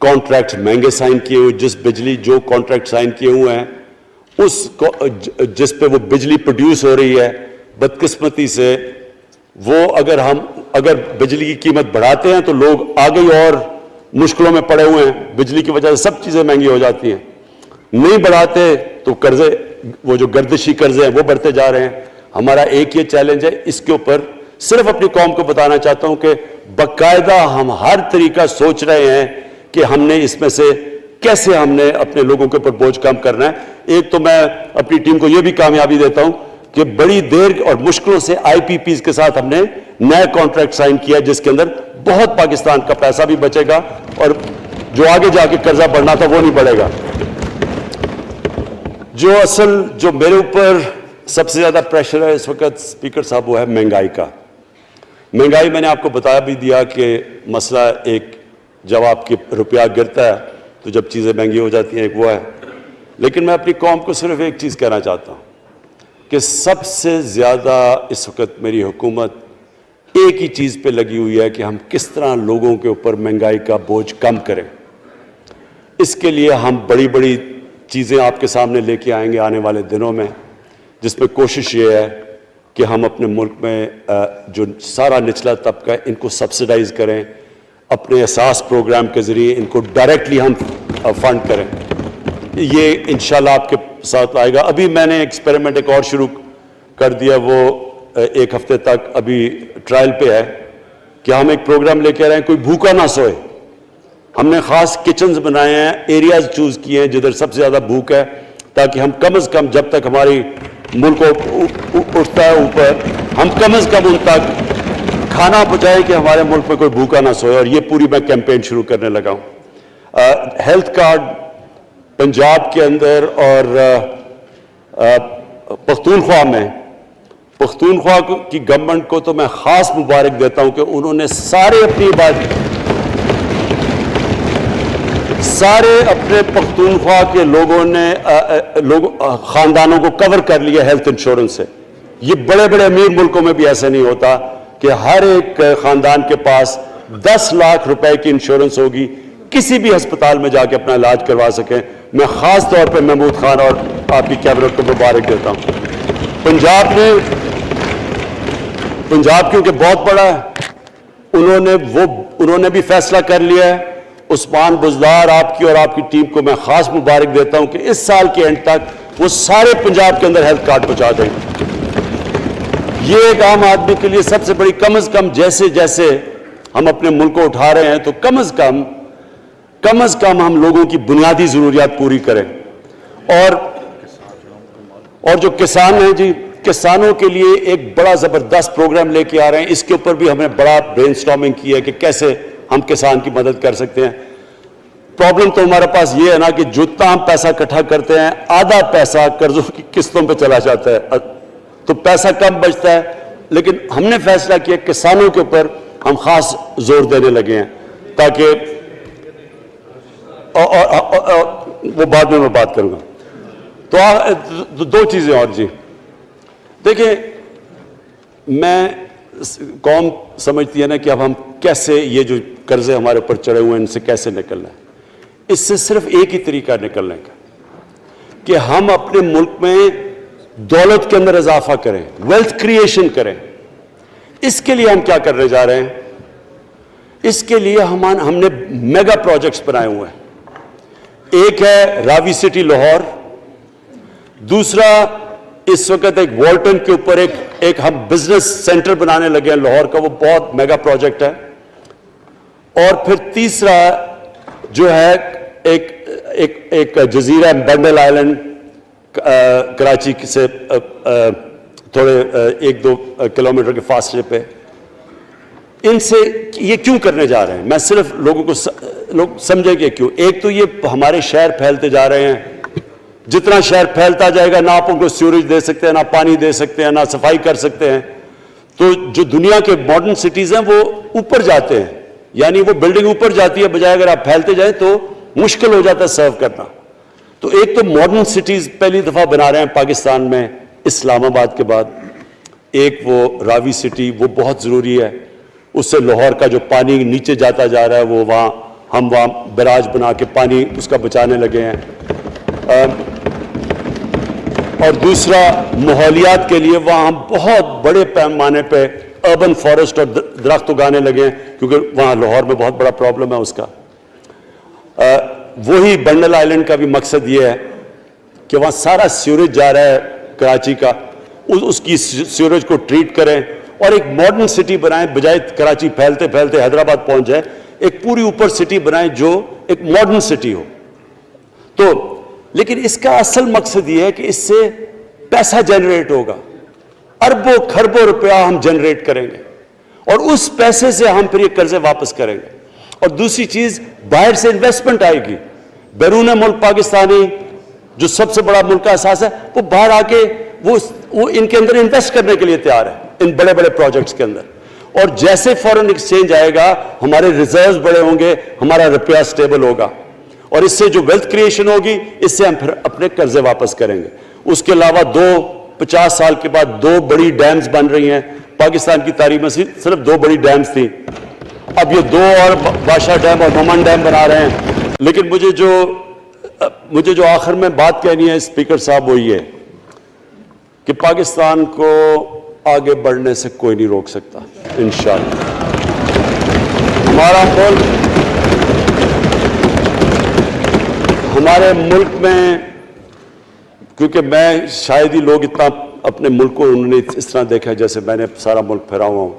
کانٹریکٹ مہنگے سائن کیے ہوئے, جس بجلی جو کانٹریکٹ سائن کیے ہوئے ہیں اس کو جس پہ وہ بجلی پروڈیوس ہو رہی ہے, بدقسمتی سے وہ اگر بجلی کی قیمت بڑھاتے ہیں تو لوگ آگے اور مشکلوں میں پڑے ہوئے ہیں. بجلی کی وجہ سے سب چیزیں مہنگی ہو جاتی ہیں. نہیں بڑھاتے تو قرضے, وہ جو گردشی قرضے ہیں وہ بڑھتے جا رہے ہیں. ہمارا ایک یہ چیلنج ہے. اس کے اوپر صرف اپنی قوم کو بتانا چاہتا ہوں کہ باقاعدہ ہم ہر طریقہ سوچ رہے ہیں کہ ہم نے اس میں سے کیسے ہم نے اپنے لوگوں کے اوپر بوجھ کم کرنا ہے. ایک تو میں اپنی ٹیم کو یہ بھی کامیابی دیتا ہوں کہ بڑی دیر اور مشکلوں سے IPPs کے ساتھ ہم نے نئے کانٹریکٹ سائن کیا جس کے اندر بہت پاکستان کا پیسہ بھی بچے گا اور جو آگے جا کے قرضہ بڑھنا تھا وہ نہیں بڑھے گا. جو میرے اوپر سب سے زیادہ پریشر ہے اس وقت اسپیکر صاحب وہ ہے مہنگائی کا. مہنگائی میں نے آپ کو بتا بھی دیا کہ مسئلہ ایک جب آپ کی روپیہ گرتا ہے تو جب چیزیں مہنگی ہو جاتی ہیں ایک وہ ہے. لیکن میں اپنی قوم کو صرف ایک چیز کہنا چاہتا ہوں کہ سب سے زیادہ اس وقت میری حکومت ایک ہی چیز پہ لگی ہوئی ہے کہ ہم کس طرح لوگوں کے اوپر مہنگائی کا بوجھ کم کریں. اس کے لیے ہم بڑی بڑی چیزیں آپ کے سامنے لے کے آئیں گے آنے والے دنوں میں, جس میں کوشش یہ ہے کہ ہم اپنے ملک میں جو سارا نچلا طبقہ ہے ان کو سبسڈائز کریں, اپنے احساس پروگرام کے ذریعے ان کو ڈائریکٹلی ہم فنڈ کریں. یہ انشاءاللہ آپ کے ساتھ آئے گا. ابھی میں نے ایکسپیریمنٹ ایک اور شروع کر دیا, وہ ایک ہفتے تک ابھی ٹرائل پہ ہے کہ ہم ایک پروگرام لے کے آ رہے ہیں کوئی بھوکا نہ سوئے. ہم نے خاص کچنز بنائے ہیں, ایریاز چوز کیے ہیں جدھر سب سے زیادہ بھوک ہے, تاکہ ہم کم از کم جب تک ہماری ملک اٹھتا ہے اوپر, ہم کم از کم ان تک کھانا پہنچائیں کہ ہمارے ملک میں کوئی بھوکا نہ سوئے. اور یہ پوری میں کیمپین شروع کرنے لگا ہوں. ہیلتھ کارڈ پنجاب کے اندر اور پختونخوا میں, پختونخوا کی گورنمنٹ کو تو میں خاص مبارک دیتا ہوں کہ انہوں نے سارے اپنے پختونخوا کے لوگوں نے خاندانوں کو کور کر لیا ہیلتھ انشورنس سے. یہ بڑے بڑے امیر ملکوں میں بھی ایسا نہیں ہوتا کہ ہر ایک خاندان کے پاس 10 لاکھ روپے کی انشورنس ہوگی, کسی بھی ہسپتال میں جا کے اپنا علاج کروا سکیں. میں خاص طور پہ محمود خان اور آپ کی کیبنٹ کو مبارک دیتا ہوں. پنجاب کیونکہ بہت بڑا ہے, انہوں نے بھی فیصلہ کر لیا ہے. عثمان بزدار آپ کی اور آپ کی ٹیم کو میں خاص مبارک دیتا ہوں کہ اس سال کے اینڈ تک وہ سارے پنجاب کے اندر ہیلتھ کارڈ پہنچا دیں. یہ ایک عام آدمی کے لیے سب سے بڑی, کم از کم جیسے جیسے ہم اپنے ملک کو اٹھا رہے ہیں تو کم از کم ہم لوگوں کی بنیادی ضروریات پوری کریں. اور جو کسان ہیں جی, کسانوں کے لیے ایک بڑا زبردست پروگرام لے کے آ رہے ہیں. اس کے اوپر بھی ہمیں بڑا برین سٹارمنگ کی ہے کہ کیسے ہم کسان کی مدد کر سکتے ہیں. پرابلم تو ہمارے پاس یہ ہے نا کہ جتنا ہم پیسہ اکٹھا کرتے ہیں آدھا پیسہ قرضوں کی قسطوں پہ چلا جاتا ہے, تو پیسہ کم بچتا ہے. لیکن ہم نے فیصلہ کیا کسانوں کے اوپر ہم خاص زور دینے لگے ہیں, تاکہ وہ بعد میں بات کروں گا. تو 2 چیزیں اور جی. دیکھیں, میں قوم سمجھتی ہے نا کہ اب ہم کیسے یہ جو قرضے ہمارے اوپر چڑھے ہوئے ہیں ان سے کیسے نکلنا ہے. اس سے صرف ایک ہی طریقہ نکلنے کا کہ ہم اپنے ملک میں دولت کے اندر اضافہ کریں, ویلتھ کریشن کریں. اس کے لیے ہم کیا کرنے جا رہے ہیں؟ اس کے لیے ہم نے میگا پروجیکٹس بنائے ہوئے ہیں. ایک ہے راوی سٹی لاہور, دوسرا اس وقت ایک والٹن کے اوپر ایک ہم بزنس سینٹر بنانے لگے ہیں لاہور کا, وہ بہت میگا پروجیکٹ ہے. اور پھر تیسرا جو ہے ایک جزیرہ بنڈل آئلینڈ کراچی سے تھوڑے 1-2 کلومیٹر کے فاصلے پہ. ان سے یہ کیوں کرنے جا رہے ہیں؟ میں صرف لوگ سمجھیں کہ کیوں. ایک تو یہ ہمارے شہر پھیلتے جا رہے ہیں, جتنا شہر پھیلتا جائے گا نہ آپ ان کو سیوریج دے سکتے ہیں, نہ پانی دے سکتے ہیں, نہ صفائی کر سکتے ہیں. تو جو دنیا کے ماڈرن سٹیز ہیں وہ اوپر جاتے ہیں, یعنی وہ بلڈنگ اوپر جاتی ہے, بجائے اگر آپ پھیلتے جائیں تو مشکل ہو جاتا ہے سرو کرنا. تو ایک تو ماڈرن سٹیز پہلی دفعہ بنا رہے ہیں پاکستان میں اسلام آباد کے بعد. ایک وہ راوی سٹی, وہ بہت ضروری ہے. اس سے لاہور کا جو پانی نیچے جاتا جا رہا ہے وہ ہم وہاں بیراج بنا کے پانی اس کا بچانے لگے ہیں. اور دوسرا ماحولیات کے لیے وہاں ہم بہت بڑے پیمانے پہ اربن فارسٹ اور درخت اگانے لگے ہیں, کیونکہ وہاں لاہور میں بہت بڑا پرابلم ہے اس کا. وہی بنڈل آئلینڈ کا بھی مقصد یہ ہے کہ وہاں سارا سیوریج جا رہا ہے کراچی کا, اس کی سیوریج کو ٹریٹ کریں اور ایک ماڈرن سٹی بنائیں, بجائے کراچی پھیلتے پھیلتے حیدرآباد پہنچ جائے. ایک پوری اوپر سٹی بنائیں جو ایک ماڈرن سٹی ہو. تو لیکن اس کا اصل مقصد یہ ہے کہ اس سے پیسہ جنریٹ ہوگا, اربوں کھربوں روپیہ ہم جنریٹ کریں گے, اور اس پیسے سے ہم پھر یہ قرضے واپس کریں گے. اور دوسری چیز, باہر سے انویسٹمنٹ آئے گی. بیرون ملک پاکستانی جو سب سے بڑا ملک کا احساس ہے, وہ باہر آ کے وہ ان کے اندر انویسٹ کرنے کے لیے تیار ہے, ان بڑے بڑے پروجیکٹس کے اندر. اور جیسے فورن ایکسچینج آئے گا ہمارے ریزروز بڑے ہوں گے, ہمارا روپیہ سٹیبل ہوگا, اور اس سے جو ویلتھ کریشن ہوگی اس سے ہم پھر اپنے قرضے واپس کریں گے. اس کے علاوہ 50 سال کے بعد 2 بڑی ڈیمز بن رہی ہیں پاکستان کی تاریخ میں. صرف 2 بڑی ڈیمز تھیں, اب یہ 2 اور بادشاہ ڈیم اور مومن ڈیم بنا رہے ہیں. لیکن مجھے جو آخر میں بات کہنی ہے اسپیکر صاحب وہ یہ کہ پاکستان کو آگے بڑھنے سے کوئی نہیں روک سکتا انشاءاللہ. ہمارے ملک میں کیونکہ میں شاید ہی لوگ اتنا اپنے ملک کو انہوں نے اس طرح دیکھا جیسے میں نے سارا ملک پھرا ہوا ہوں.